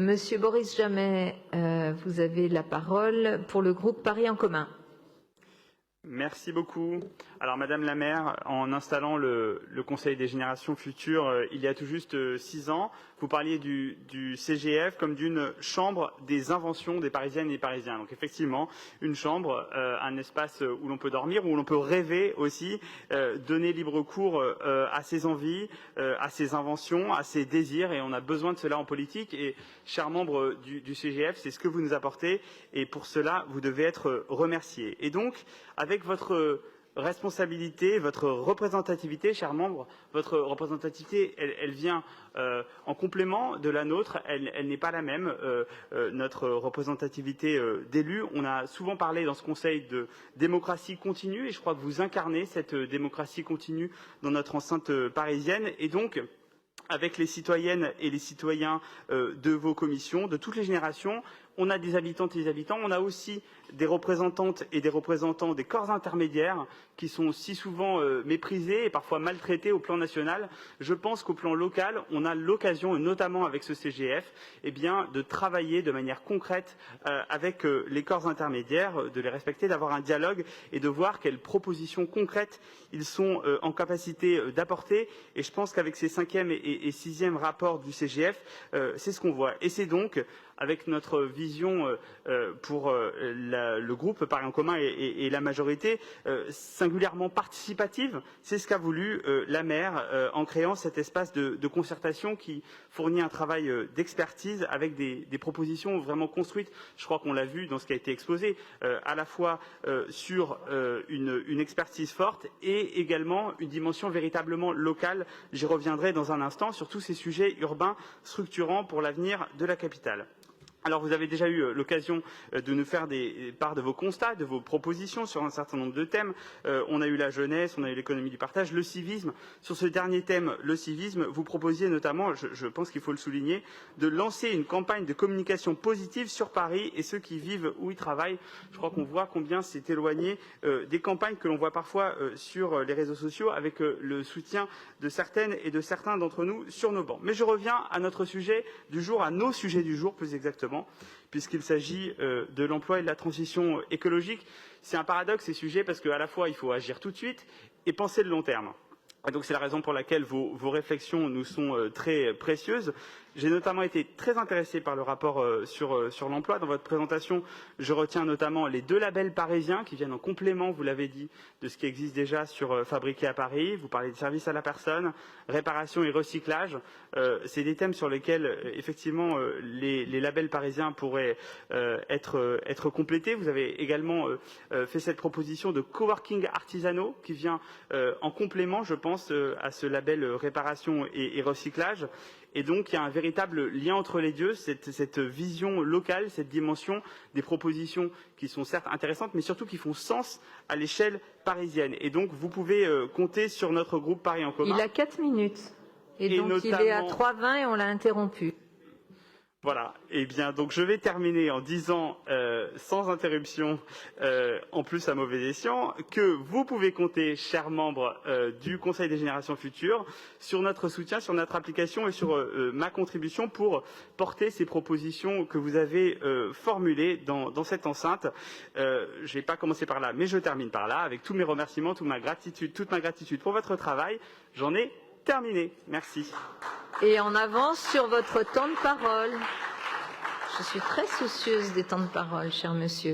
Monsieur Boris Jamet, vous avez la parole pour le groupe Paris en commun. Merci beaucoup. Alors, Madame la maire, en installant le Conseil des générations futures il y a tout juste 6 ans, vous parliez du CGF comme d'une chambre des inventions des Parisiennes et des Parisiens. Donc, effectivement, une chambre, un espace où l'on peut dormir, où l'on peut rêver aussi, donner libre cours à ses envies, à ses inventions, à ses désirs. Et on a besoin de cela en politique. Et, chers membres du CGF, c'est ce que vous nous apportez. Et pour cela, vous devez être remerciés. Et donc, avec votre responsabilité, votre représentativité, chers membres, votre représentativité, elle vient en complément de la nôtre, elle n'est pas la même. Notre représentativité d'élus, on a souvent parlé dans ce Conseil de démocratie continue, et je crois que vous incarnez cette démocratie continue dans notre enceinte parisienne, et donc avec les citoyennes et les citoyens de vos commissions, de toutes les générations, on a des habitantes et des habitants, on a aussi des représentantes et des représentants des corps intermédiaires qui sont si souvent méprisés et parfois maltraités au plan national. Je pense qu'au plan local, on a l'occasion, et notamment avec ce CGF, eh bien, de travailler de manière concrète avec les corps intermédiaires, de les respecter, d'avoir un dialogue et de voir quelles propositions concrètes ils sont en capacité d'apporter. Et je pense qu'avec ces 5e et 6e rapports du CGF, c'est ce qu'on voit. Et c'est donc avec notre vision pour le groupe Paris en commun et la majorité, singulièrement participative, c'est ce qu'a voulu la maire en créant cet espace de concertation qui fournit un travail d'expertise avec des propositions vraiment construites. Je crois qu'on l'a vu dans ce qui a été exposé, à la fois sur une expertise forte et également une dimension véritablement locale. J'y reviendrai dans un instant sur tous ces sujets urbains structurants pour l'avenir de la capitale. Alors, vous avez déjà eu l'occasion de nous faire part de vos constats, de vos propositions sur un certain nombre de thèmes. On a eu la jeunesse, on a eu l'économie du partage, le civisme. Sur ce dernier thème, le civisme, vous proposiez notamment, je pense qu'il faut le souligner, de lancer une campagne de communication positive sur Paris et ceux qui vivent où ils travaillent. Je crois qu'on voit combien c'est éloigné des campagnes que l'on voit parfois sur les réseaux sociaux avec le soutien de certaines et de certains d'entre nous sur nos bancs. Mais je reviens à notre sujet du jour, à nos sujets du jour plus exactement, puisqu'il s'agit de l'emploi et de la transition écologique. C'est un paradoxe ces sujets parce qu'à la fois il faut agir tout de suite et penser le long terme. Et donc c'est la raison pour laquelle vos réflexions nous sont très précieuses. J'ai notamment été très intéressé par le rapport sur l'emploi. Dans votre présentation, je retiens notamment les 2 labels parisiens qui viennent en complément, vous l'avez dit, de ce qui existe déjà sur Fabriqué à Paris. Vous parlez de service à la personne, réparation et recyclage. C'est des thèmes sur lesquels, effectivement, les labels parisiens pourraient être complétés. Vous avez également fait cette proposition de coworking artisanaux qui vient en complément, je pense, à ce label réparation et recyclage. Et donc, il y a un véritable lien entre les deux, cette vision locale, cette dimension des propositions qui sont certes intéressantes, mais surtout qui font sens à l'échelle parisienne. Et donc, vous pouvez compter sur notre groupe Paris en commun. Il a 4 minutes. Et donc, notamment... il est à 3h20 et on l'a interrompu. Voilà. Eh bien, donc je vais terminer en disant, sans interruption, en plus à mauvais escient, que vous pouvez compter, chers membres du Conseil des générations futures, sur notre soutien, sur notre application et sur ma contribution pour porter ces propositions que vous avez formulées dans cette enceinte. Je ne vais pas commencer par là, mais je termine par là, avec tous mes remerciements, toute ma gratitude pour votre travail. J'en ai terminé. Merci. Et on avance sur votre temps de parole. Je suis très soucieuse des temps de parole, cher monsieur.